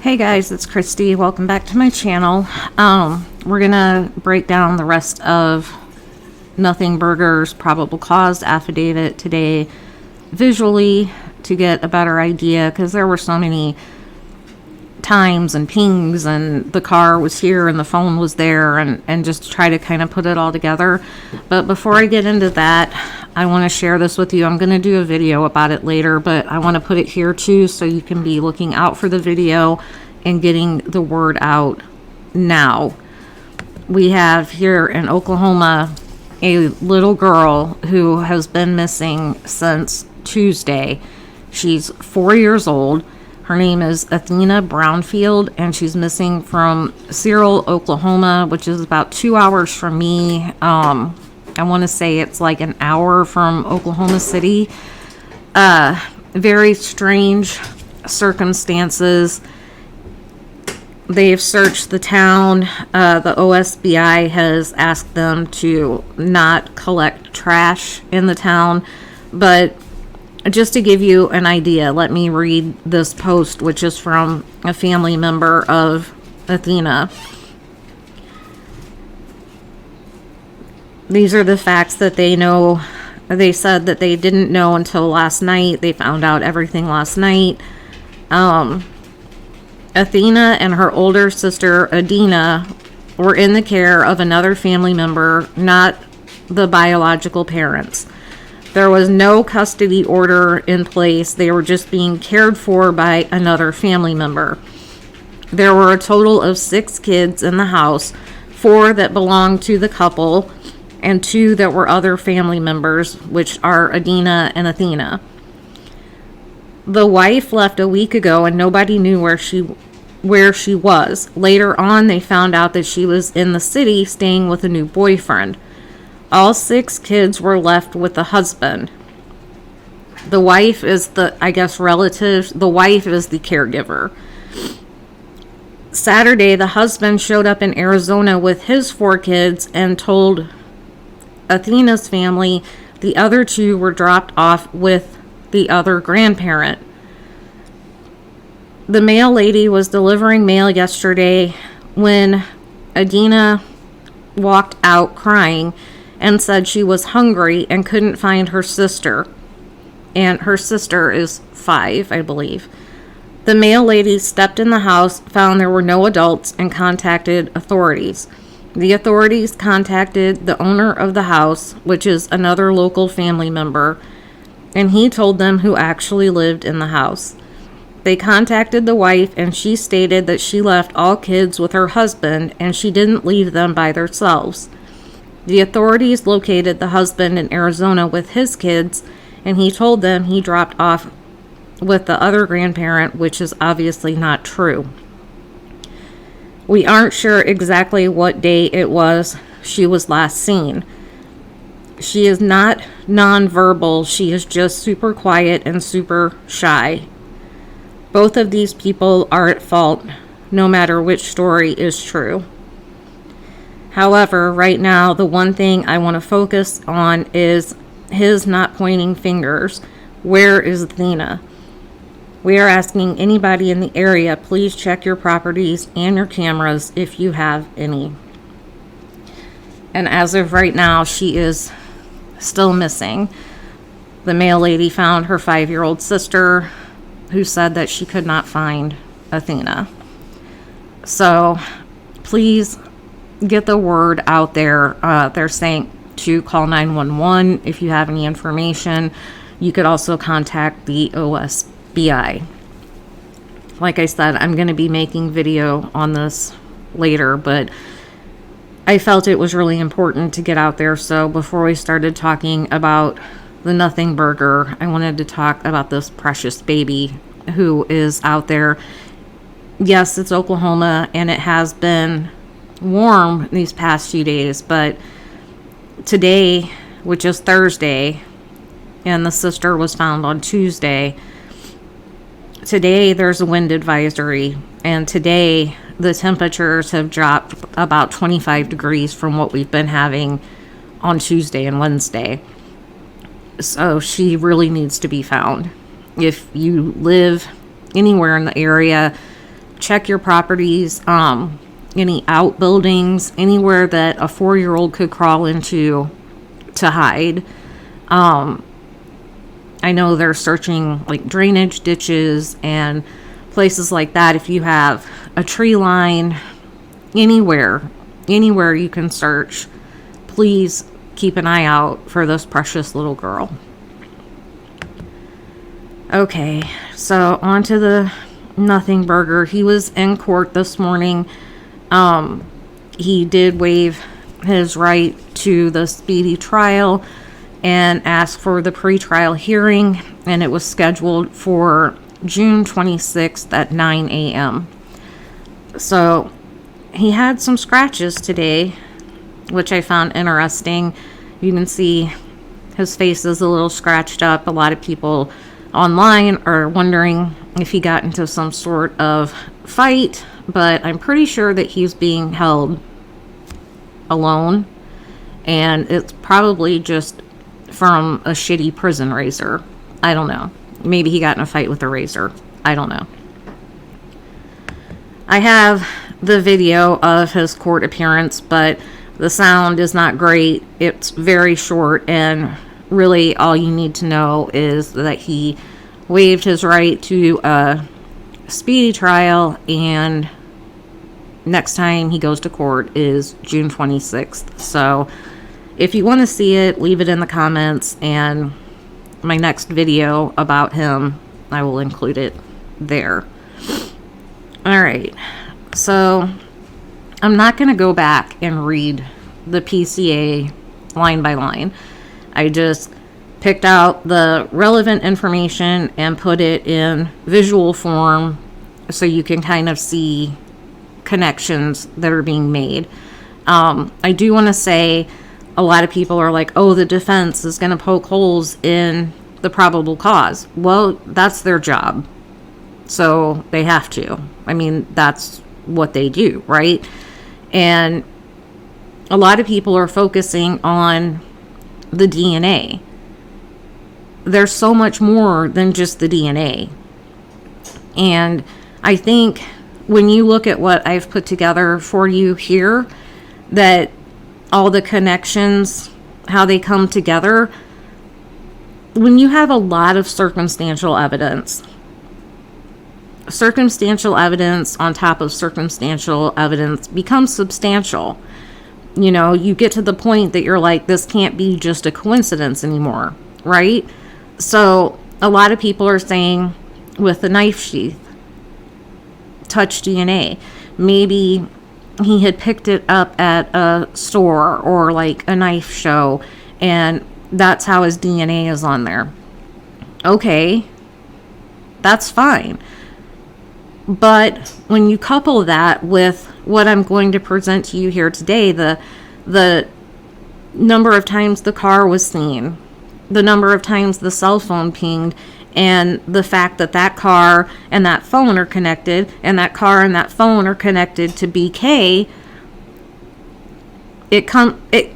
Hey guys, it's Christy. Welcome back to my channel. We're gonna break down the rest of Nothing Burger's probable cause affidavit today visually to get a better idea, because there were so many times and pings and the car was here and the phone was there, and just try to kind of put it all together. But before I get into that, I want to share this with you. I'm going to do a video about it later, but I want to put it here too so you can be looking out for the video and getting the word out now. We have here in Oklahoma a little girl who has been missing since Tuesday. She's 4 years old. Her name is Athena Brownfield, and she's missing from Cyril, Oklahoma, which is about 2 hours from me. I want to say it's like an hour from Oklahoma City. Very strange circumstances. They've searched the town. The OSBI has asked them to not collect trash in the town. But just to give you an idea, let me read this post, which is from a family member of Athena. These are the facts that they know. They said that they didn't know until last night. They found out everything last night. Athena and her older sister, Adina, were in the care of another family member, not the biological parents. There was no custody order in place. They were just being cared for by another family member. There were a total of 6 kids in the house, 4 that belonged to the couple, and 2 that were other family members, which are Adina and Athena. The wife left a week ago and nobody knew where she was. Later on, they found out that she was in the city staying with a new boyfriend. All 6 kids were left with the husband. The wife is the, I guess, relative. The wife is the caregiver. Saturday, the husband showed up in Arizona with his 4 kids and told Athena's family the other 2 were dropped off with the other grandparent. The mail lady was delivering mail yesterday when Adina walked out crying and said she was hungry and couldn't find her sister. And her sister is 5, I believe. The mail lady stepped in the house, found there were no adults, and contacted authorities. The authorities contacted the owner of the house, which is another local family member, and he told them who actually lived in the house. They contacted the wife, and she stated that she left all kids with her husband, and she didn't leave them by themselves. The authorities located the husband in Arizona with his kids, and he told them he dropped off with the other grandparent, which is obviously not true. We aren't sure exactly what day it was she was last seen. She is not nonverbal. She is just super quiet and super shy. Both of these people are at fault, no matter which story is true. However, right now, the one thing I want to focus on is his not pointing fingers. Where is Athena? We are asking anybody in the area, please check your properties and your cameras if you have any. And as of right now, she is still missing. The mail lady found her 5-year-old sister, who said that she could not find Athena. So please get the word out there. They're saying to call 911 if you have any information. You could also contact the OSBI. Like I said, I'm going to be making video on this later, but I felt it was really important to get out there. So before we started talking about the Nothing Burger, I wanted to talk about this precious baby who is out there. yes, it's Oklahoma, and it has been warm these past few days, but today, which is Thursday, and the sister was found on Tuesday, today there's a wind advisory, and today the temperatures have dropped about 25 degrees from what we've been having on Tuesday and Wednesday. So she really needs to be found. If you live anywhere in the area, check your properties, any outbuildings, anywhere that a 4-year-old could crawl into to hide. I know they're searching like drainage ditches and places like that. If you have a tree line, anywhere you can search, please keep an eye out for this precious little girl. Okay, so on to the Nothing Burger. He was in court this morning. He did waive his right to the speedy trial and asked for the pretrial hearing, and it was scheduled for June 26th at 9 a.m. So he had some scratches today, which I found interesting. You can see his face is a little scratched up. A lot of people online are wondering if he got into some sort of fight, but I'm pretty sure that he's being held alone, and it's probably just from a shitty prison razor. I don't know. Maybe he got in a fight with a razor. I don't know. I have the video of his court appearance, but the sound is not great. It's very short, and really all you need to know is that he waived his right to a speedy trial, and next time he goes to court is June 26th. So if you want to see it, leave it in the comments, and my next video about him, I will include it there. Alright, so I'm not going to go back and read the PCA line by line. I just picked out the relevant information and put it in visual form so you can kind of see connections that are being made. I do want to say, a lot of people are like, oh, the defense is going to poke holes in the probable cause. Well, that's their job. So they have to. I mean, that's what they do, right? And a lot of people are focusing on the DNA. There's so much more than just the DNA. And I think when you look at what I've put together for you here, that all the connections, how they come together, when you have a lot of circumstantial evidence on top of circumstantial evidence becomes substantial. You know, you get to the point that you're like, this can't be just a coincidence anymore, right? So a lot of people are saying with the knife sheath, touch DNA. Maybe he had picked it up at a store or like a knife show, and that's how his DNA is on there. Okay, that's fine. But when you couple that with what I'm going to present to you here today, the number of times the car was seen, the number of times the cell phone pinged, and the fact that that car and that phone are connected, and that car and that phone are connected to BK,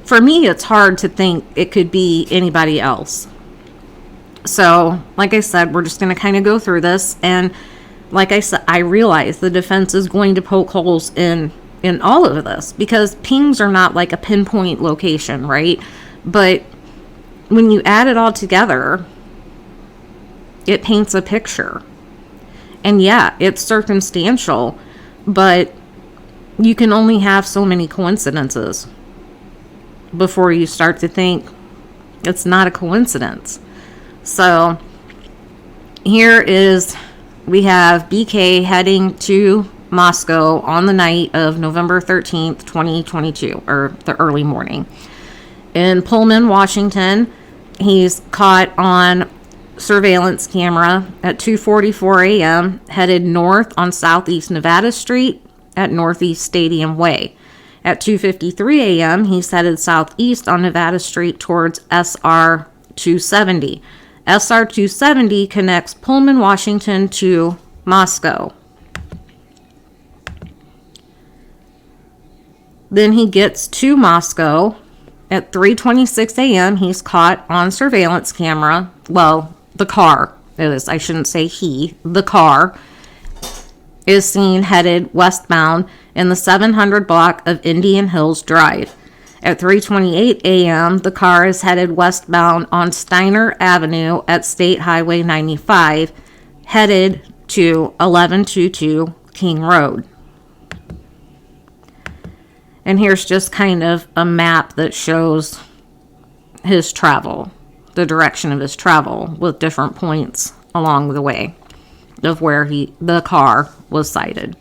for me, it's hard to think it could be anybody else. So, like I said, we're just going to kind of go through this, and like I said, I realize the defense is going to poke holes in all of this, because pings are not like a pinpoint location, right? But when you add it all together, it paints a picture. And yeah, it's circumstantial, but you can only have so many coincidences before you start to think it's not a coincidence. So here we have BK heading to Moscow on the night of November 13th, 2022, or the early morning. In Pullman, Washington, he's caught on surveillance camera at 2:44 a.m. headed north on Southeast Nevada Street at Northeast Stadium Way. At 2:53 a.m., he's headed southeast on Nevada Street towards SR 270. SR 270 connects Pullman, Washington to Moscow. Then he gets to Moscow. At 3:26 a.m., he's caught on surveillance camera. Well, the car is, I shouldn't say he, the car is seen headed westbound in the 700 block of Indian Hills Drive. At 3:28 a.m., the car is headed westbound on Steiner Avenue at State Highway 95, headed to 1122 King Road. And here's just kind of a map that shows his travel, the direction of his travel, with different points along the way of where the car was sighted.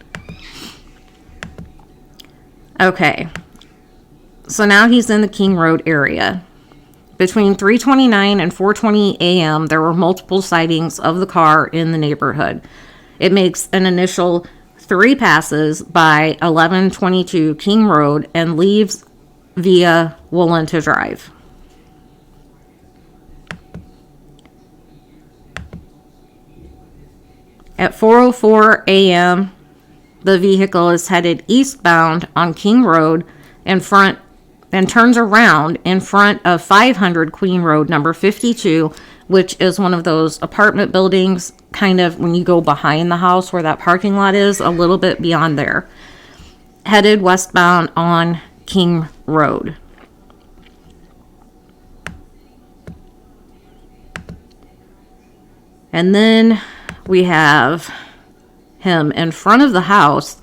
Okay, so now he's in the King Road area. Between 3:29 and 4:20 a.m., there were multiple sightings of the car in the neighborhood. It makes an initial 3 passes by 1122 King Road and leaves via LATAH Drive. At 4:04 a.m., the vehicle is headed eastbound on King Road in front and turns around in front of 500 Queen Road, number 52, which is one of those apartment buildings, kind of when you go behind the house where that parking lot is, a little bit beyond there. Headed westbound on King Road. And then we have him in front of the house,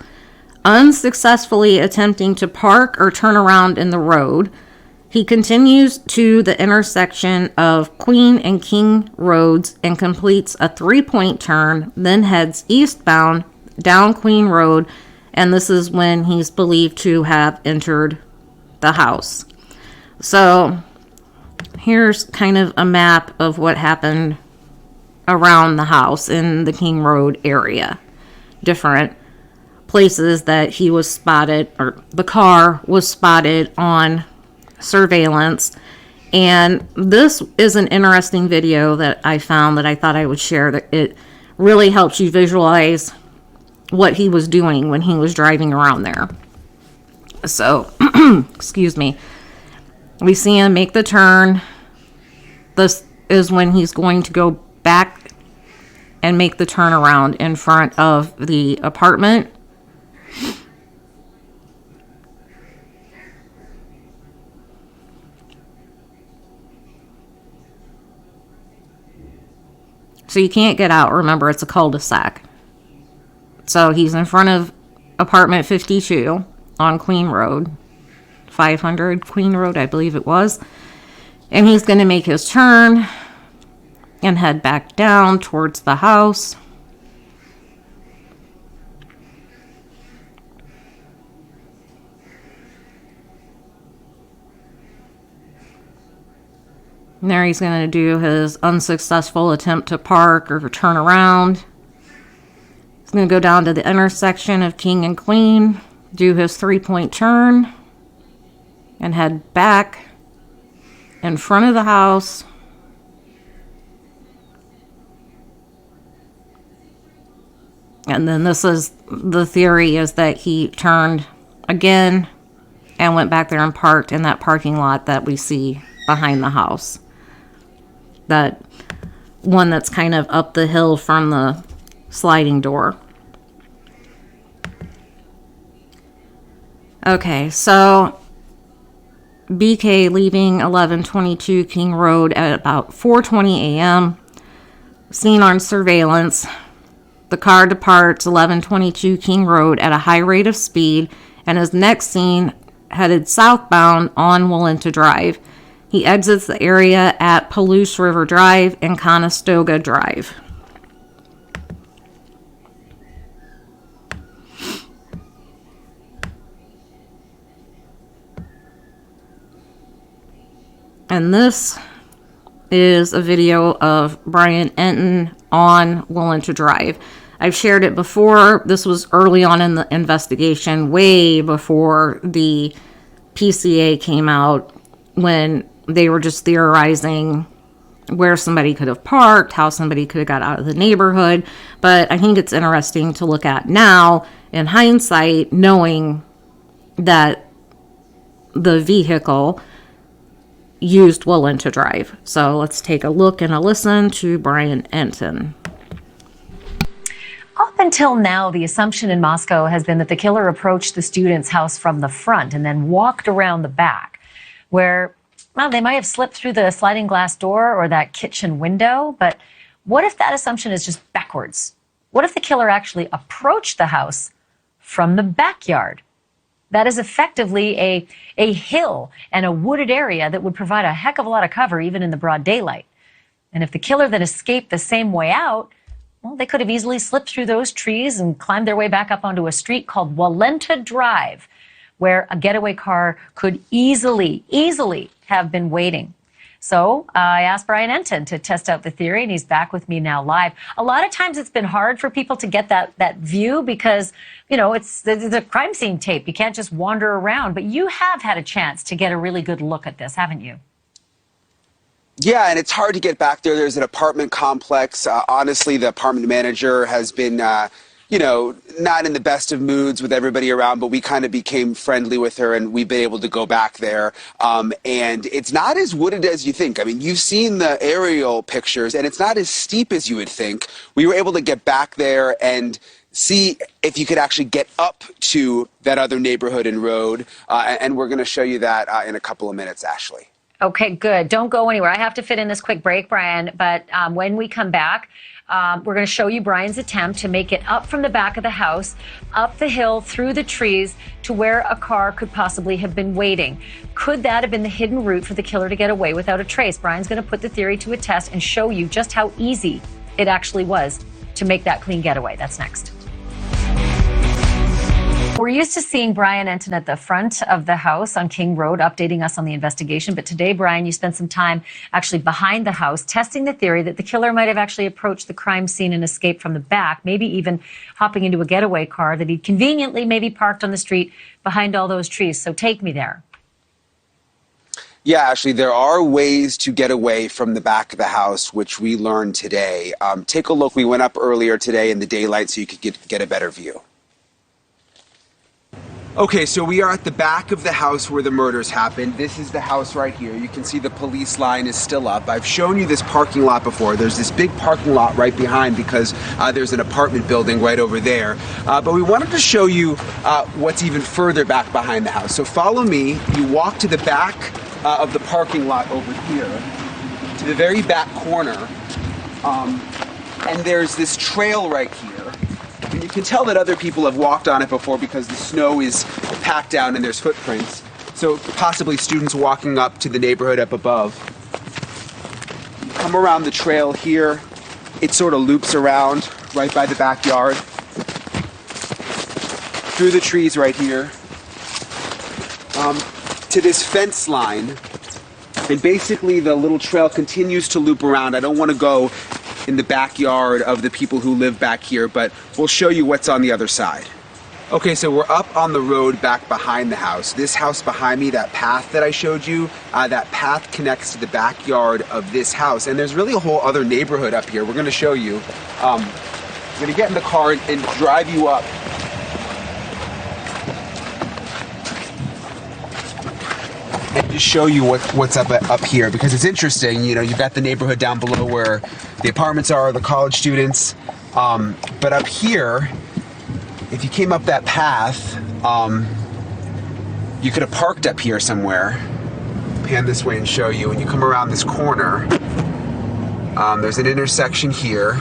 unsuccessfully attempting to park or turn around in the road. He continues to the intersection of Queen and King Roads and completes a 3-point turn, then heads eastbound down Queen Road, and this is when he's believed to have entered the house. So here's kind of a map of what happened around the house in the King Road area. Different places that he was spotted, or the car was spotted on surveillance. And this is an interesting video that I found that I thought I would share, that it really helps you visualize what he was doing when he was driving around there. So, excuse me. We see him make the turn. This is when he's going to go back and make the turnaround in front of the apartment. So you can't get out. Remember, it's a cul-de-sac. So he's in front of apartment 52 on Queen Road, 500 Queen Road, I believe it was. And he's going to make his turn and head back down towards the house. And there he's going to do his unsuccessful attempt to park or turn around. He's going to go down to the intersection of King and Queen, do his 3-point turn, and head back in front of the house. And then this is the theory, is that he turned again and went back there and parked in that parking lot that we see behind the house. That one that's kind of up the hill from the sliding door. Okay, so BK leaving 1122 King Road at about 4:20 a.m. Seen on surveillance. The car departs 1122 King Road at a high rate of speed and is next seen headed southbound on LATAH Drive. He exits the area at Palouse River Drive and Conestoga Drive. And this is a video of Bryan Enton on Wallenta Drive. I've shared it before. This was early on in the investigation, way before the PCA came out, when they were just theorizing where somebody could have parked, how somebody could have got out of the neighborhood. But I think it's interesting to look at now in hindsight, knowing that the vehicle used Wallenta Drive. So let's take a look and a listen to Bryan Enton. Up until now, the assumption in Moscow has been that the killer approached the student's house from the front and then walked around the back, where, well, they might have slipped through the sliding glass door or that kitchen window. But what if that assumption is just backwards? What if the killer actually approached the house from the backyard? That is effectively a hill and a wooded area that would provide a heck of a lot of cover even in the broad daylight. And if the killer then escaped the same way out, well, they could have easily slipped through those trees and climbed their way back up onto a street called Wallenta Drive, where a getaway car could easily have been waiting. So I asked Bryan Enton to test out the theory, and he's back with me now live. A lot of times it's been hard for people to get that view because, you know, it's the crime scene tape. You can't just wander around, but you have had a chance to get a really good look at this, haven't you? Yeah, and it's hard to get back there. There's an apartment complex. Honestly, the apartment manager has been, you know, not in the best of moods with everybody around, but we kind of became friendly with her and we've been able to go back there. And it's not as wooded as you think. I mean, you've seen the aerial pictures and it's not as steep as you would think. We were able to get back there and see if you could actually get up to that other neighborhood and road. And we're going to show you that in a couple of minutes, Ashley. Okay, good. Don't go anywhere. I have to fit in this quick break, Bryan, but when we come back, we're going to show you Bryan's attempt to make it up from the back of the house, up the hill, through the trees, to where a car could possibly have been waiting. Could that have been the hidden route for the killer to get away without a trace? Bryan's going to put the theory to a test and show you just how easy it actually was to make that clean getaway. That's next. We're used to seeing Bryan Enton at the front of the house on King Road updating us on the investigation. But today, Bryan, you spent some time actually behind the house testing the theory that the killer might have actually approached the crime scene and escaped from the back, maybe even hopping into a getaway car that he'd conveniently maybe parked on the street behind all those trees. So take me there. Yeah, Ashley, there are ways to get away from the back of the house, which we learned today. Take a look. We went up earlier today in the daylight so you could get a better view. Okay, so we are at the back of the house where the murders happened. This is the house right here. You can see the police line is still up. I've shown you this parking lot before. There's this big parking lot right behind because there's an apartment building right over there. But we wanted to show you what's even further back behind the house. So follow me. You walk to the back of the parking lot over here, to the very back corner. And there's this trail right here. And you can tell that other people have walked on it before because the snow is packed down and there's footprints. So possibly students walking up to the neighborhood up above. You come around the trail here. It sort of loops around right by the backyard. Through the trees right here. To this fence line. And basically the little trail continues to loop around. I don't want to go in the backyard of the people who live back here, but we'll show you what's on the other side. Okay, so we're up on the road back behind the house. This house behind me, that path that I showed you, that path connects to the backyard of this house. And there's really a whole other neighborhood up here. We're gonna show you. I'm gonna get in the car and drive you up. And just show you what's up here, because it's interesting. You know, you've got the neighborhood down below where the apartments are, the college students, but up here, if you came up that path, you could have parked up here somewhere. Pan this way and show you. And you come around this corner, there's an intersection here.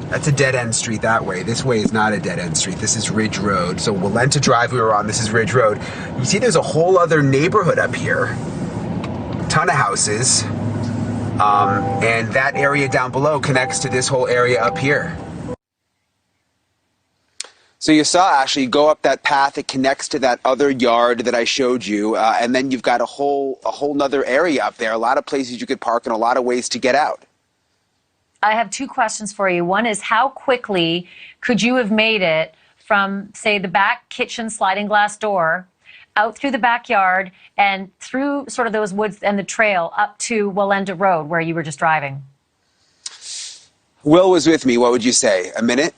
That's a dead-end street that way. This way is not a dead-end street. This is Ridge Road. So Wallenta Drive we were on, this is Ridge Road. You see there's a whole other neighborhood up here. Ton of houses. And that area down below connects to this whole area up here. So you saw Ashley go up that path. It connects to that other yard that I showed you, and then you've got a whole nother area up there. A lot of places you could park and a lot of ways to get out. I have two questions for you. One is, how quickly could you have made it from, say, the back kitchen sliding glass door out through the backyard and through sort of those woods and the trail up to Walenda Road where you were just driving? Will was with me. What would you say? A minute?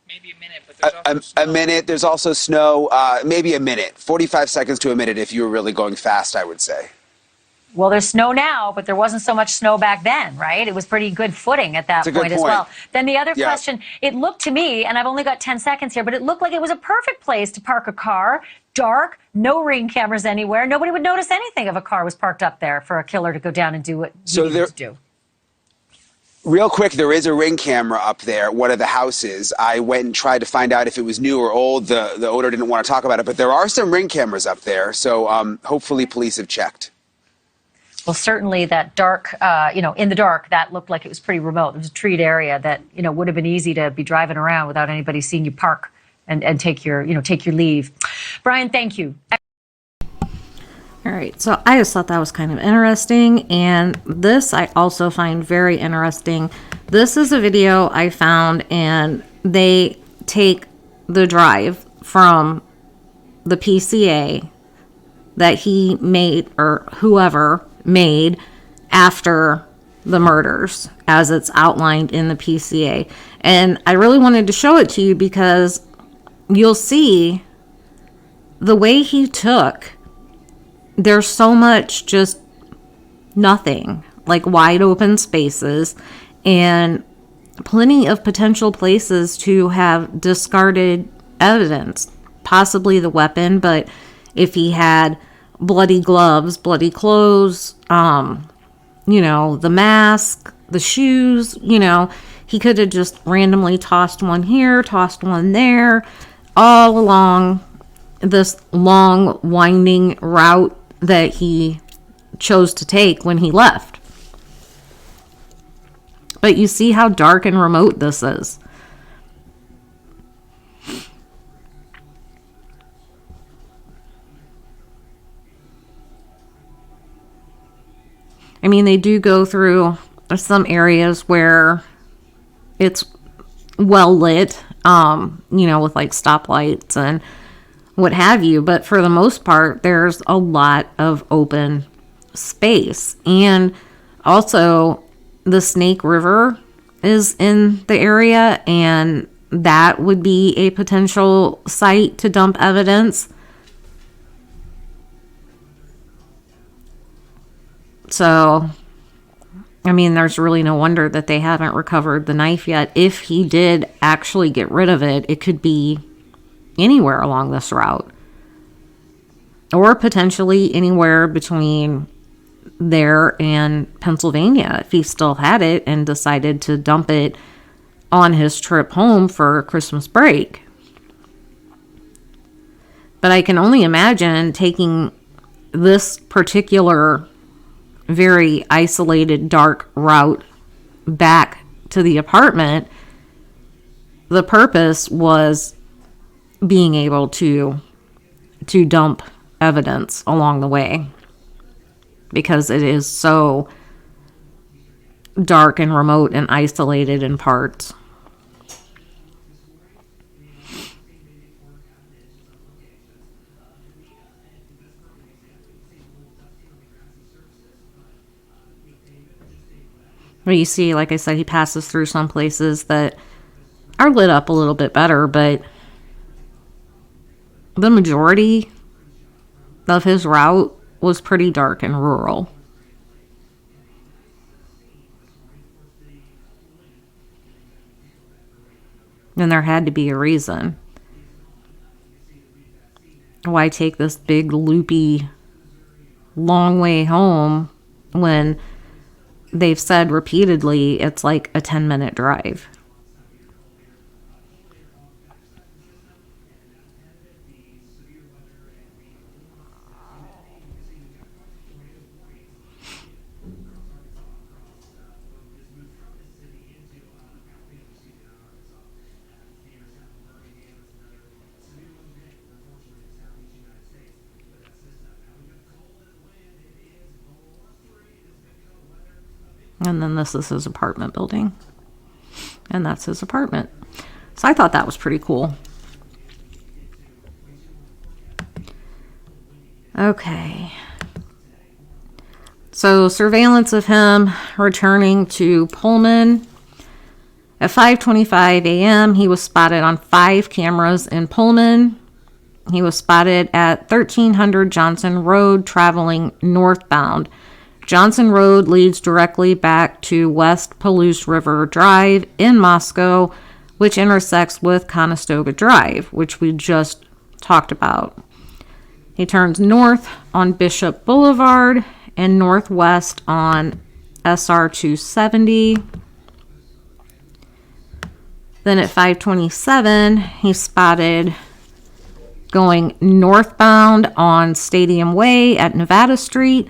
Maybe a minute, but there's also snow. A minute. There's also snow. Maybe a minute. 45 seconds to a minute if you were really going fast, I would say. Well, there's snow now, but there wasn't so much snow back then, right? It was pretty good footing at that point as well. Then the other question, it looked to me, and I've only got 10 seconds here, but it looked like it was a perfect place to park a car. Dark, no ring cameras anywhere. Nobody would notice anything if a car was parked up there for a killer to go down and do what he needed to do. Real quick, there is a ring camera up there, one of the houses. I went and tried to find out if it was new or old. The owner didn't want to talk about it, but there are some ring cameras up there, so hopefully police have checked. Well, certainly that dark, in the dark, that looked like it was pretty remote. It was a treed area that, would have been easy to be driving around without anybody seeing you park and take your leave. Bryan, thank you. All right, so I just thought that was kind of interesting, and this I also find very interesting. This is a video I found, and they take the drive from the PCA that he made, or whoever made, after the murders, as it's outlined in the PCA. And I really wanted to show it to you because you'll see the way he took. There's so much just nothing, like wide open spaces and plenty of potential places to have discarded evidence, possibly the weapon, but if he had bloody gloves, bloody clothes, the mask, the shoes, he could have just randomly tossed one here, tossed one there, all along this long winding route that he chose to take when he left. But you see how dark and remote this is. I mean, they do go through some areas where it's well lit, with like stoplights and what have you. But for the most part, there's a lot of open space. And also, the Snake River is in the area, and that would be a potential site to dump evidence. So, I mean, there's really no wonder that they haven't recovered the knife yet. If he did actually get rid of it, it could be anywhere along this route, or potentially anywhere between there and Pennsylvania if he still had it and decided to dump it on his trip home for Christmas break. But I can only imagine taking this particular very isolated dark route back to the apartment. The purpose was being able to dump evidence along the way, because it is so dark and remote and isolated in parts. But you see, like I said, he passes through some places that are lit up a little bit better, but the majority of his route was pretty dark and rural. And there had to be a reason. Why take this big, loopy, long way home when they've said repeatedly it's like a 10-minute drive? And then this is his apartment building. And that's his apartment. So I thought that was pretty cool. Okay. So surveillance of him returning to Pullman. At 5:25 a.m., he was spotted on 5 cameras in Pullman. He was spotted at 1300 Johnson Road traveling northbound. Johnson Road leads directly back to West Palouse River Drive in Moscow, which intersects with Conestoga Drive, which we just talked about. He turns north on Bishop Boulevard and northwest on SR 270. Then at 5:27, he's spotted going northbound on Stadium Way at Nevada Street,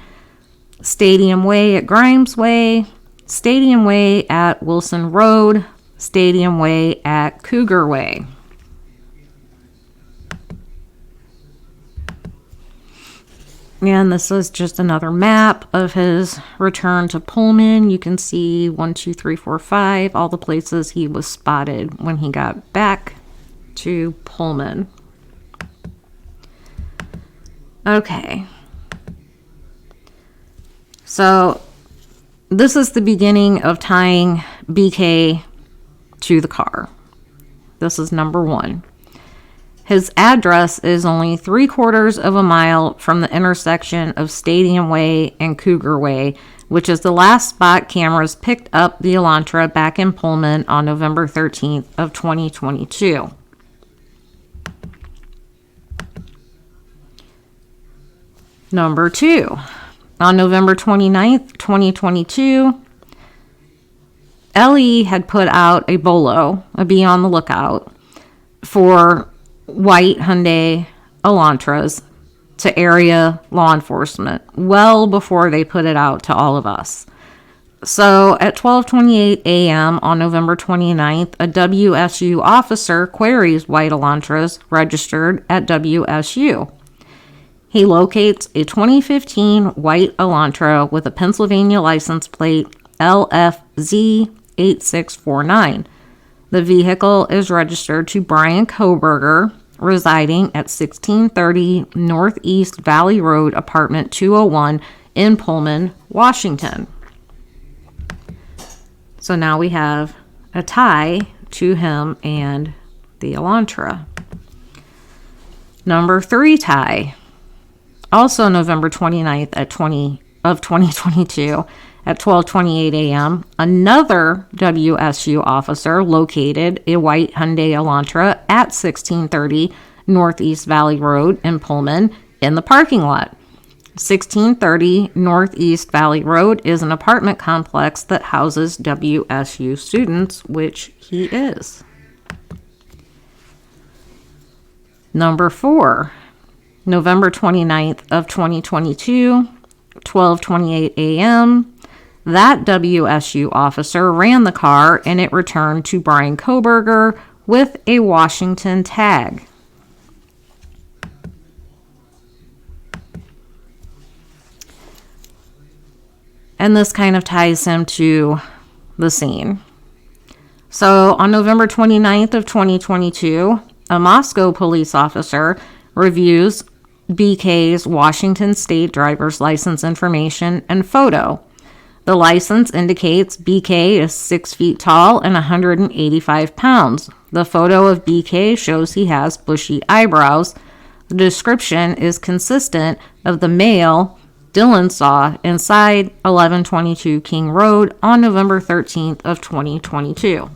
Stadium Way at Grimes Way, Stadium Way at Wilson Road, Stadium Way at Cougar Way. And this is just another map of his return to Pullman. You can see 1, 2, 3, 4, 5, all the places he was spotted when he got back to Pullman. Okay. So this is the beginning of tying BK to the car. This is number 1. His address is only 3/4 of a mile from the intersection of Stadium Way and Cougar Way, which is the last spot cameras picked up the Elantra back in Pullman on November 13th of 2022. Number 2. On November 29th, 2022, LE had put out a bolo, a be on the lookout, for white Hyundai Elantras to area law enforcement well before they put it out to all of us. So at 12:28 a.m. on November 29th, a WSU officer queries white Elantras registered at WSU. He locates a 2015 white Elantra with a Pennsylvania license plate LFZ 8649. The vehicle is registered to Bryan Kohberger, residing at 1630 Northeast Valley Road, apartment 201 in Pullman, Washington. So now we have a tie to him and the Elantra. Number 3 tie. Also November 29th at 2022 at 12:28 a.m., another WSU officer located a white Hyundai Elantra at 1630 Northeast Valley Road in Pullman in the parking lot. 1630 Northeast Valley Road is an apartment complex that houses WSU students, which he is. Number 4, November 29th of 2022, 12:28 a.m., that WSU officer ran the car and it returned to Bryan Kohberger with a Washington tag. And this kind of ties him to the scene. So on November 29th of 2022, a Moscow police officer reviews BK's Washington State driver's license information and photo. The license indicates BK is 6 feet tall and 185 pounds. The photo of BK shows he has bushy eyebrows. The description is consistent of the male Dylan saw inside 1122 King Road on November 13th of 2022.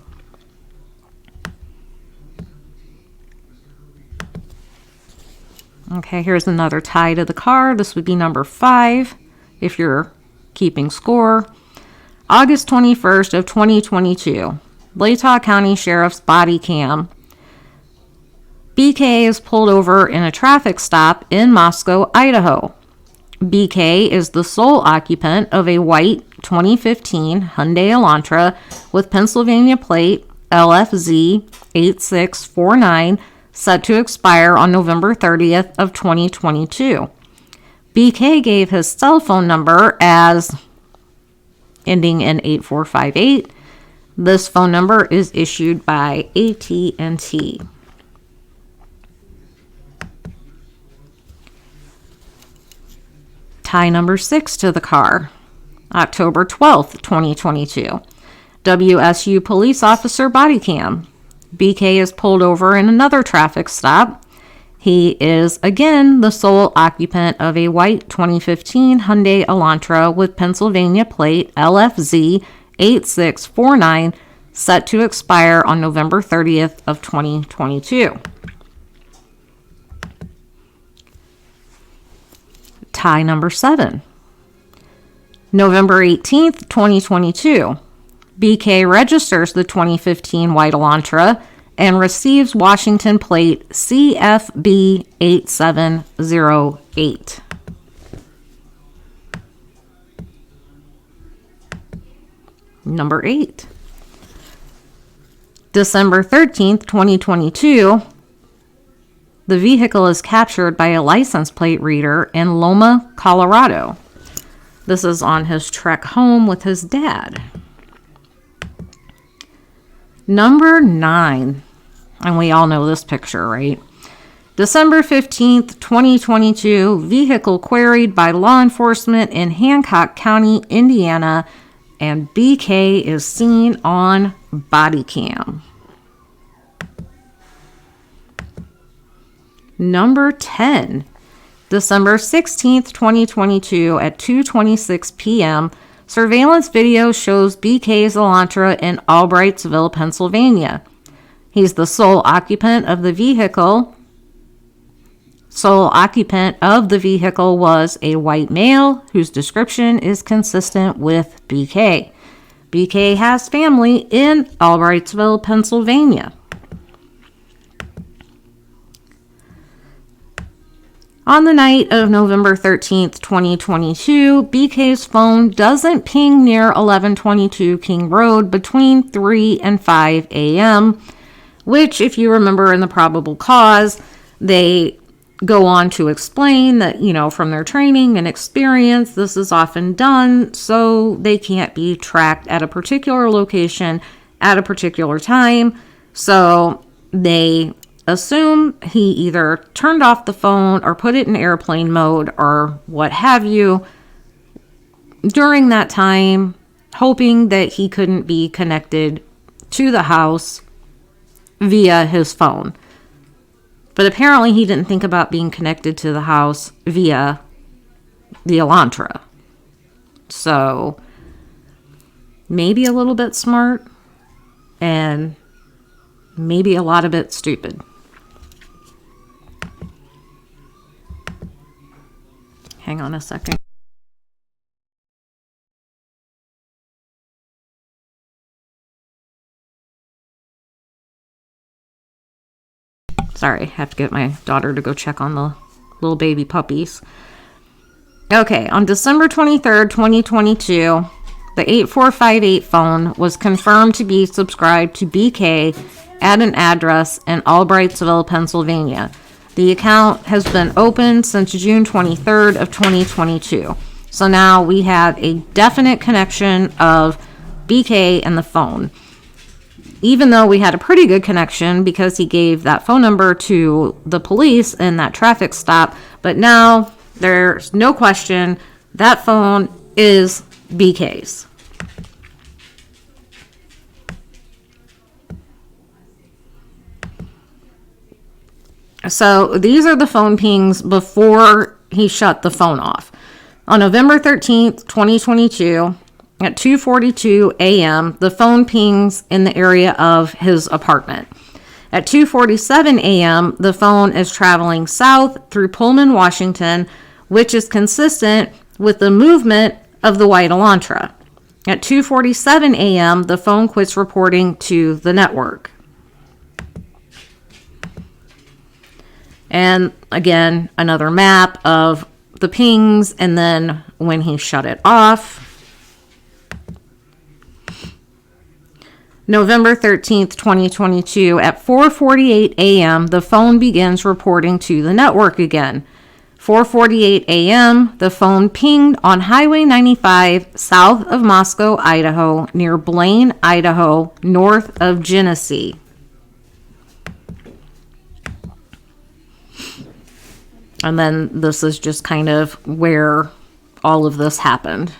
Okay, here's another tie to the car. This would be number 5 if you're keeping score. August 21st of 2022, LATAH County Sheriff's body cam. BK is pulled over in a traffic stop in Moscow, Idaho. BK is the sole occupant of a white 2015 Hyundai Elantra with Pennsylvania plate LFZ 8649 set to expire on November 30th of 2022. BK gave his cell phone number as ending in 8458. This phone number is issued by AT&T. Tie number 6 to the car. October 12th, 2022. WSU police officer body cam. BK is pulled over in another traffic stop. He is, again, the sole occupant of a white 2015 Hyundai Elantra with Pennsylvania plate LFZ 8649, set to expire on November 30th of 2022. Tie number 7. November 18th, 2022. BK registers the 2015 white Elantra and receives Washington plate CFB 8708. Number 8. December 13th, 2022. The vehicle is captured by a license plate reader in Loma, Colorado. This is on his trek home with his dad. Number 9. And we all know this picture, right? December 15th, 2022, vehicle queried by law enforcement in Hancock County, Indiana, and BK is seen on body cam. Number 10. December 16th, 2022 at 2:26 p.m., surveillance video shows BK's Elantra in Albrightsville, Pennsylvania. He's the sole occupant of the vehicle. Sole occupant of the vehicle was a white male whose description is consistent with BK. BK has family in Albrightsville, Pennsylvania. On the night of November 13th, 2022, BK's phone doesn't ping near 1122 King Road between 3 and 5 a.m., which, if you remember in the probable cause, they go on to explain that, from their training and experience, this is often done so they can't be tracked at a particular location at a particular time. So they assume he either turned off the phone or put it in airplane mode or what have you during that time, hoping that he couldn't be connected to the house via his phone. But apparently he didn't think about being connected to the house via the Elantra. So maybe a little bit smart and maybe a lot of bit stupid. Hang on a second. Sorry, I have to get my daughter to go check on the little baby puppies. Okay, on December 23rd, 2022, the 8458 phone was confirmed to be subscribed to BK at an address in Albrightsville, Pennsylvania. The account has been open since June 23rd of 2022. So now we have a definite connection of BK and the phone. Even though we had a pretty good connection because he gave that phone number to the police in that traffic stop, but now there's no question that phone is BK's. So these are the phone pings before he shut the phone off. On November 13th, 2022, at 2:42 a.m., the phone pings in the area of his apartment. At 2:47 a.m., the phone is traveling south through Pullman, Washington, which is consistent with the movement of the white Elantra. At 2:47 a.m., the phone quits reporting to the network. And again, another map of the pings and then when he shut it off. November 13th, 2022, at 4:48 a.m., the phone begins reporting to the network again. 4:48 a.m., the phone pinged on Highway 95 south of Moscow, Idaho, near Blaine, Idaho, north of Genesee. And then this is just kind of where all of this happened.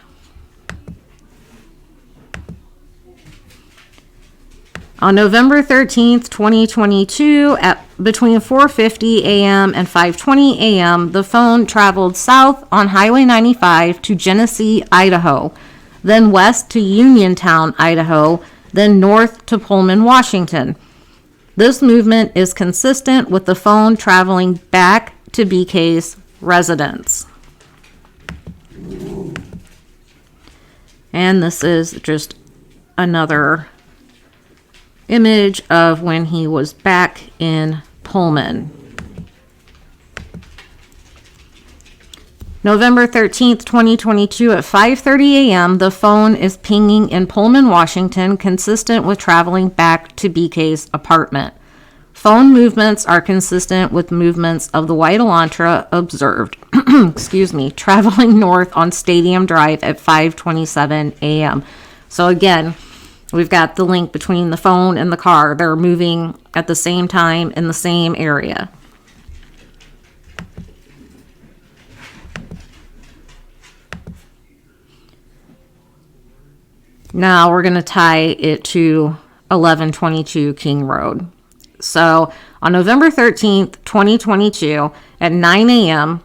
On November 13th, 2022, at between 4:50 a.m. and 5:20 a.m., the phone traveled south on Highway 95 to Genesee, Idaho, then west to Uniontown, Idaho, then north to Pullman, Washington. This movement is consistent with the phone traveling back to BK's residence. And this is just another image of when he was back in Pullman. November 13th, 2022 at 5:30 a.m., the phone is pinging in Pullman, Washington, consistent with traveling back to BK's apartment. Phone movements are consistent with movements of the white Elantra observed, traveling north on Stadium Drive at 5:27 a.m. So again, we've got the link between the phone and the car. They're moving at the same time in the same area. Now we're going to tie it to 1122 King Road. So on November 13th, 2022 at 9 a.m.,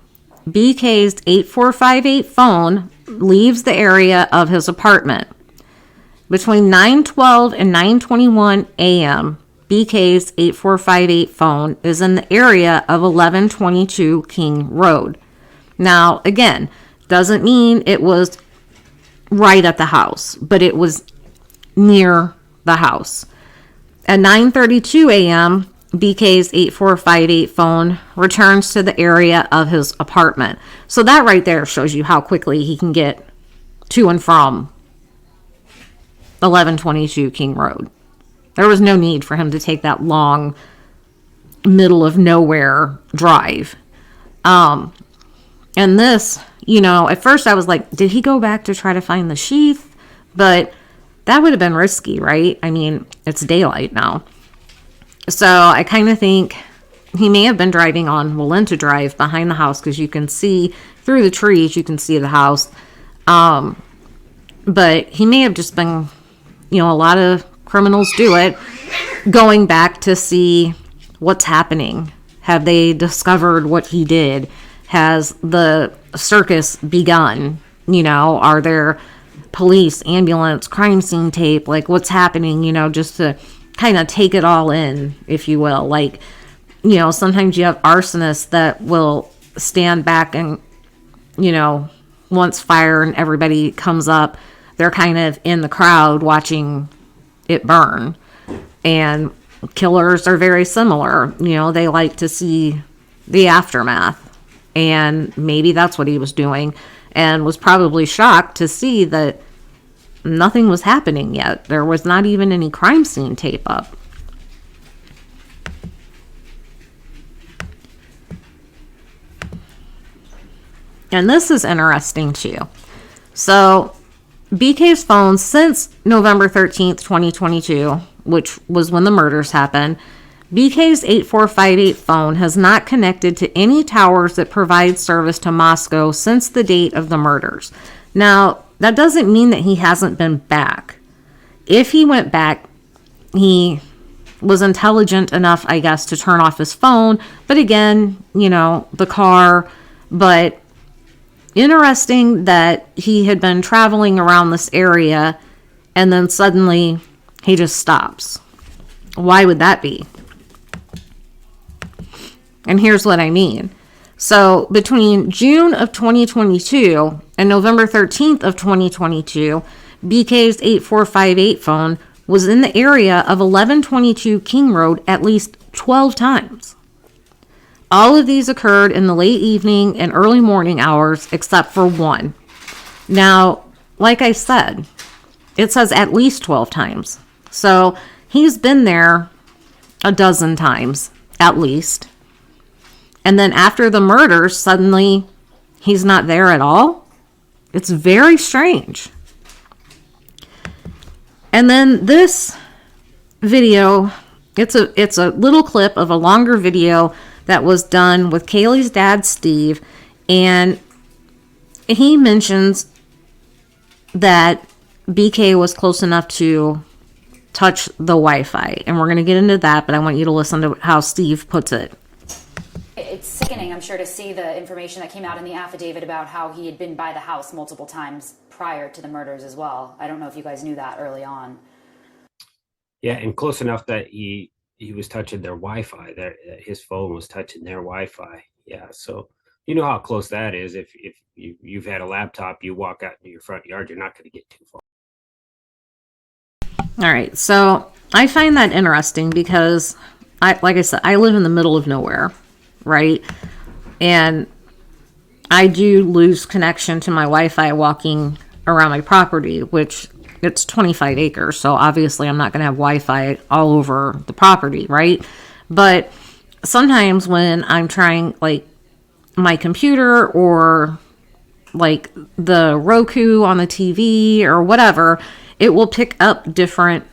BK's 8458 phone leaves the area of his apartment. Between 9:12 and 9:21 a.m., BK's 8458 phone is in the area of 1122 King Road. Now, again, doesn't mean it was right at the house, but it was near the house. At 9:32 a.m., BK's 8458 phone returns to the area of his apartment. So that right there shows you how quickly he can get to and from 1122 King Road. There was no need for him to take that long, middle of nowhere drive. And this, at first I was like, did he go back to try to find the sheath? But that would have been risky, right? I mean, it's daylight now. So I kind of think he may have been driving on Walenta Drive behind the house, because you can see through the trees, you can see the house. But he may have just been, a lot of criminals do it, going back to see what's happening. Have they discovered what he did? Has the circus begun? Are there police, ambulance, crime scene tape? Like, what's happening? Just to kind of take it all in, if you will. Like, sometimes you have arsonists that will stand back and, once fire and everybody comes up, they're kind of in the crowd watching it burn. And killers are very similar. They like to see the aftermath. And maybe that's what he was doing, and was probably shocked to see that nothing was happening yet. There was not even any crime scene tape up. And this is interesting too. So BK's phone since November 13th, 2022, which was when the murders happened, BK's 8458 phone has not connected to any towers that provide service to Moscow since the date of the murders. Now, that doesn't mean that he hasn't been back. If he went back, he was intelligent enough, I guess, to turn off his phone. But again, the car. But interesting that he had been traveling around this area and then suddenly he just stops. Why would that be? And here's what I mean. So between June of 2022 and November 13th of 2022, BK's 8458 phone was in the area of 1122 King Road at least 12 times. All of these occurred in the late evening and early morning hours, except for one. Now, like I said, it says at least 12 times. So he's been there a dozen times, at least. And then after the murder, suddenly he's not there at all. It's very strange. And then this video, it's a little clip of a longer video that was done with Kaylee's dad, Steve, and he mentions that BK was close enough to touch the Wi-Fi, and we're going to get into that, but I want you to listen to how Steve puts it. It's sickening, I'm sure, to see the information that came out in the affidavit about how he had been by the house multiple times prior to the murders as well. I don't know if you guys knew that early on. Yeah, and close enough that he was touching their Wi-Fi. His phone was touching their Wi-Fi. Yeah, so you know how close that is. If you've had a laptop, you walk out into your front yard, you're not going to get too far. All right, so I find that interesting because, like I said, I live in the middle of nowhere, right? And I do lose connection to my Wi-Fi walking around my property, which it's 25 acres. So obviously I'm not going to have Wi-Fi all over the property, right? But sometimes when I'm trying, like, my computer or like the Roku on the TV or whatever, it will pick up different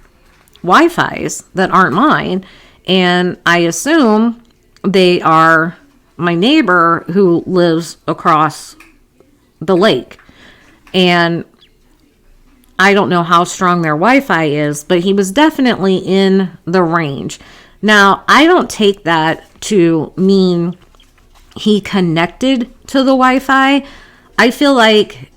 Wi-Fis that aren't mine. And I assume they are my neighbor who lives across the lake. And I don't know how strong their Wi-Fi is, but he was definitely in the range. Now, I don't take that to mean he connected to the Wi-Fi. I feel like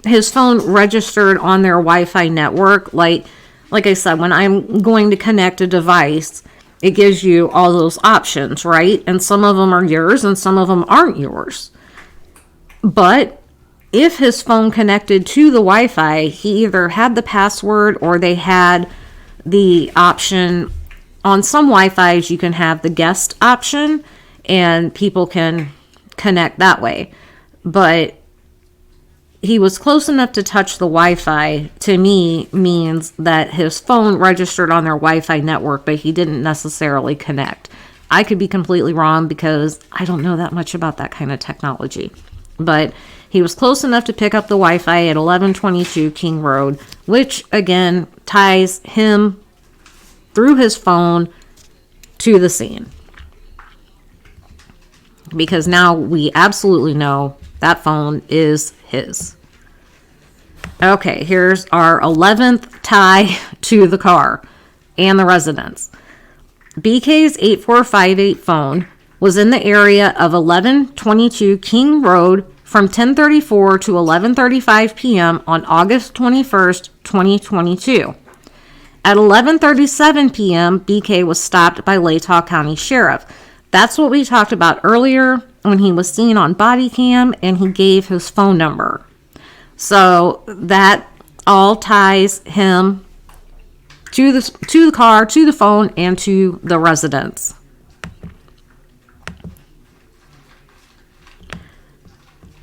his phone registered on their Wi-Fi network. Like I said, when I'm going to connect a device, it gives you all those options, right? And some of them are yours and some of them aren't yours. But if his phone connected to the Wi-Fi, he either had the password or they had the option. On some Wi-Fis, you can have the guest option and people can connect that way. But he was close enough to touch the Wi-Fi, to me, means that his phone registered on their Wi-Fi network, but he didn't necessarily connect. I could be completely wrong because I don't know that much about that kind of technology. But he was close enough to pick up the Wi-Fi at 1122 King Road, which, again, ties him through his phone to the scene. Because now we absolutely know that phone is his. Okay, here's our 11th tie to the car and the residence. BK's 8458 phone was in the area of 1122 King Road from 10:34 to 11:35 p.m. on August 21st, 2022. At 11:37 p.m., BK was stopped by LATAH County Sheriff. That's what we talked about earlier when he was seen on body cam and he gave his phone number. So that all ties him to the car, to the phone, and to the residence.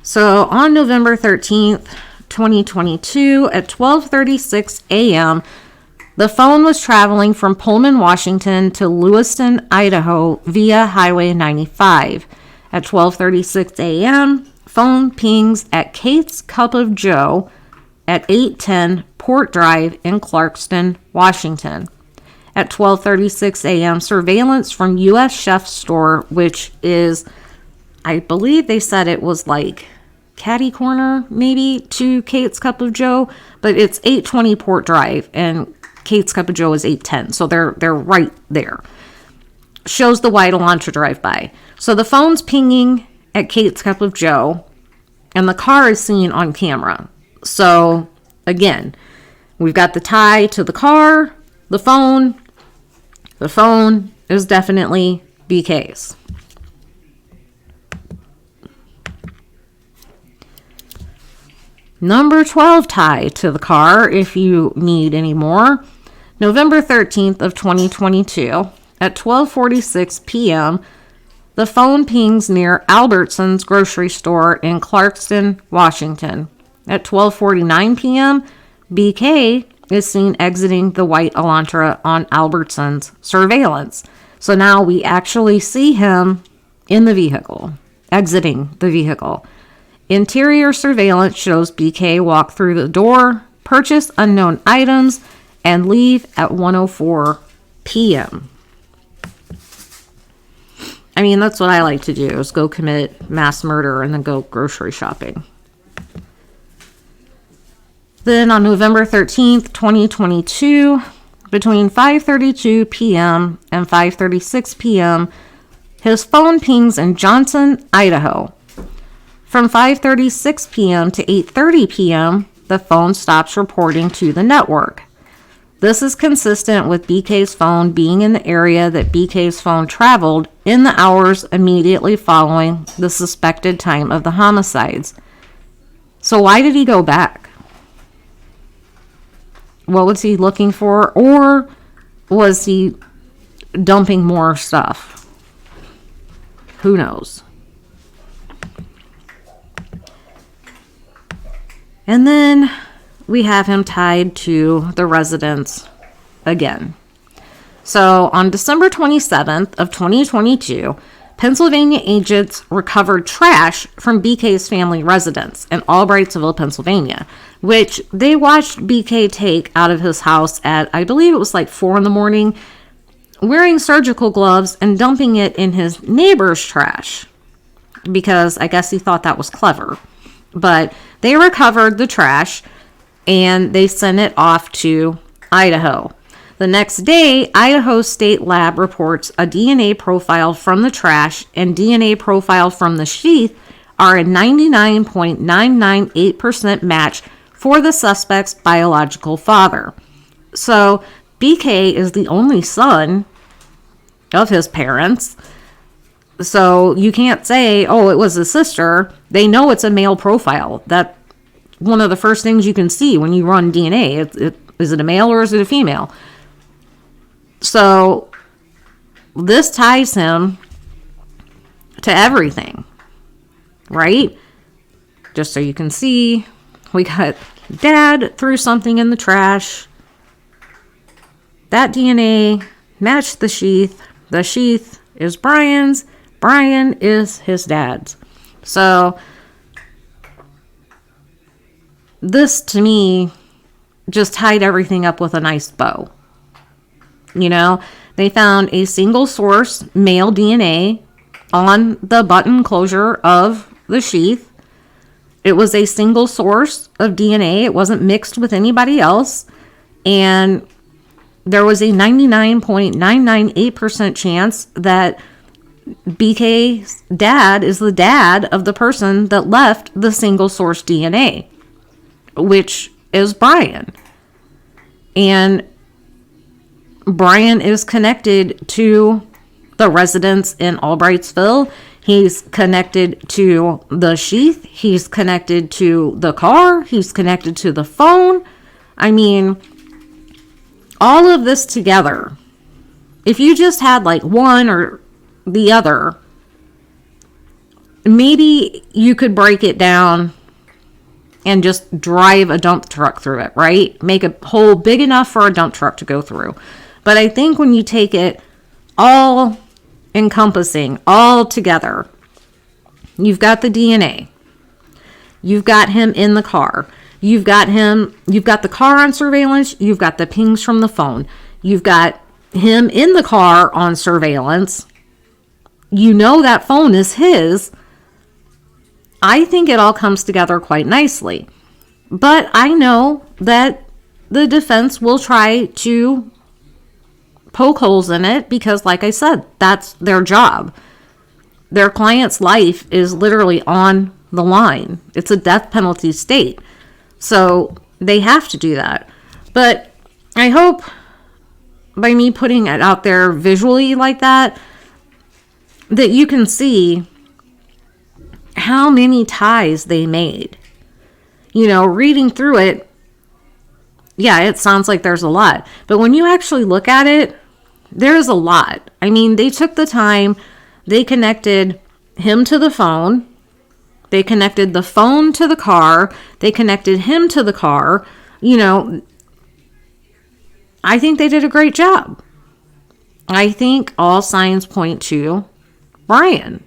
So on November 13th, 2022, at 12:36 a.m., the phone was traveling from Pullman, Washington to Lewiston, Idaho via Highway 95. At 12:36 a.m., phone pings at Kate's Cup of Joe at 810 Port Drive in Clarkston, Washington. At 12:36 a.m., surveillance from U.S. Chef's store, which is, I believe they said it was like catty corner maybe to Kate's Cup of Joe, but it's 820 Port Drive and Kate's Cup of Joe is 810, so they're right there. Shows the white Elantra drive by. So the phone's pinging at Kate's Cup of Joe, and the car is seen on camera. So again, we've got the tie to the car, the phone. The phone is definitely BK's. Number 12 tie to the car, if you need any more. November 13th of 2022, at 12:46 p.m., the phone pings near Albertson's grocery store in Clarkston, Washington. At 12:49 p.m., BK is seen exiting the white Elantra on Albertson's surveillance. So now we actually see him in the vehicle, exiting the vehicle. Interior surveillance shows BK walk through the door, purchase unknown items, and leave at 1:04 p.m. I mean, that's what I like to do, is go commit mass murder and then go grocery shopping. Then on November 13th, 2022, between 5:32 p.m. and 5:36 p.m., his phone pings in Johnson, Idaho. From 5:36 p.m. to 8:30 p.m., the phone stops reporting to the network. This is consistent with BK's phone being in the area that BK's phone traveled in the hours immediately following the suspected time of the homicides. So why did he go back? What was he looking for? Or was he dumping more stuff? Who knows? And then we have him tied to the residence again. So on December 27th of 2022, Pennsylvania agents recovered trash from BK's family residence in Albrightsville, Pennsylvania, which they watched BK take out of his house at, I believe it was like 4 a.m, wearing surgical gloves and dumping it in his neighbor's trash, because I guess he thought that was clever. But they recovered the trash and they sent it off to Idaho. The next day, Idaho State Lab reports a DNA profile from the trash and DNA profile from the sheath are a 99.998% match for the suspect's biological father. So BK is the only son of his parents. So you can't say, oh, it was a sister. They know it's a male profile. That's one of the first things you can see when you run DNA. Is it a male or is it a female? So this ties him to everything, right? Just so you can see, we got dad threw something in the trash. That DNA matched the sheath. The sheath is Bryan's. Bryan is his dad's. So this, to me, just tied everything up with a nice bow. You know, they found a single source male DNA on the button closure of the sheath. It was a single source of DNA. It wasn't mixed with anybody else. And there was a 99.998% chance that BK's dad is the dad of the person that left the single source DNA, which is Bryan. And Bryan is connected to the residence in Albrightsville. He's connected to the sheath. He's connected to the car. He's connected to the phone. I mean, all of this together, if you just had like one or the other, maybe you could break it down and just drive a dump truck through it, right? Make a hole big enough for a dump truck to go through. But I think when you take it all encompassing, all together, you've got the DNA. You've got him in the car. You've got the car on surveillance. You've got the pings from the phone. You've got him in the car on surveillance. You know that phone is his. I think it all comes together quite nicely. But I know that the defense will try to poke holes in it because, like I said, that's their job. Their client's life is literally on the line. It's a death penalty state. So they have to do that. But I hope by me putting it out there visually like that, that you can see how many ties they made. You know, reading through it, yeah, it sounds like there's a lot. But when you actually look at it, there's a lot. I mean, they took the time, they connected him to the phone, they connected the phone to the car, they connected him to the car. You know, I think they did a great job. I think all signs point to Bryan.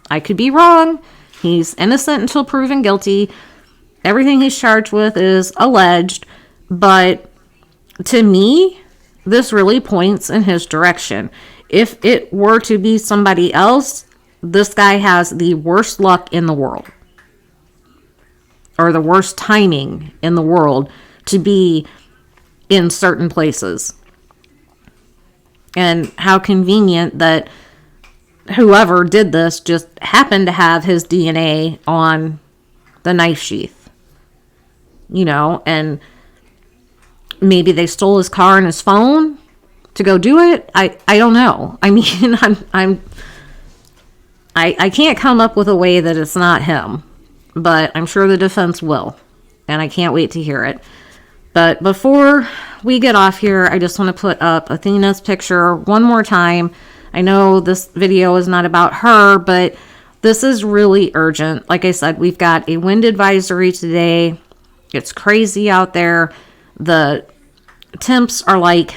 I could be wrong. He's innocent until proven guilty. Everything he's charged with is alleged. But to me, this really points in his direction. If it were to be somebody else, this guy has the worst luck in the world. Or the worst timing in the world to be in certain places. And how convenient that whoever did this just happened to have his DNA on the knife sheath. You know, and maybe they stole his car and his phone to go do it. I don't know. I mean, I can't come up with a way that it's not him, but I'm sure the defense will, and I can't wait to hear it. But before we get off here, I just want to put up Athena's picture one more time. I know this video is not about her, but this is really urgent. Like I said, we've got a wind advisory today. It's crazy out there. The temps are like,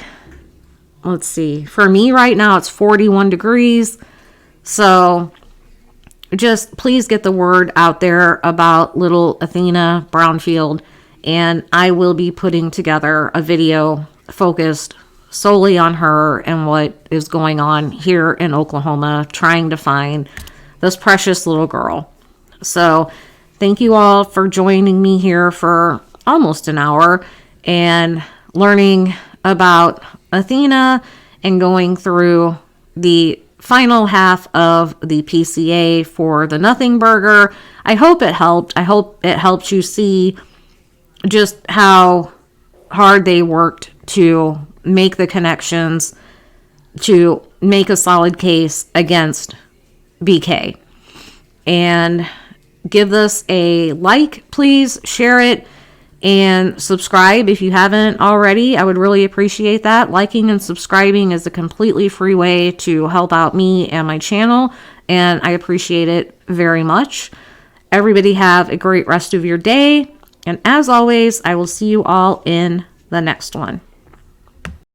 let's see, for me right now, it's 41 degrees. So just please get the word out there about little Athena Brownfield. And I will be putting together a video focused solely on her and what is going on here in Oklahoma, trying to find this precious little girl. So thank you all for joining me here for almost an hour and learning about Athena and going through the final half of the PCA for the Nothing Burger. I hope it helped. I hope it helped you see just how hard they worked to make the connections to make a solid case against BK. And give this a like, please, share it, and subscribe if you haven't already. I would really appreciate that. Liking and subscribing is a completely free way to help out me and my channel, and I appreciate it very much. Everybody have a great rest of your day. And as always, I will see you all in the next one.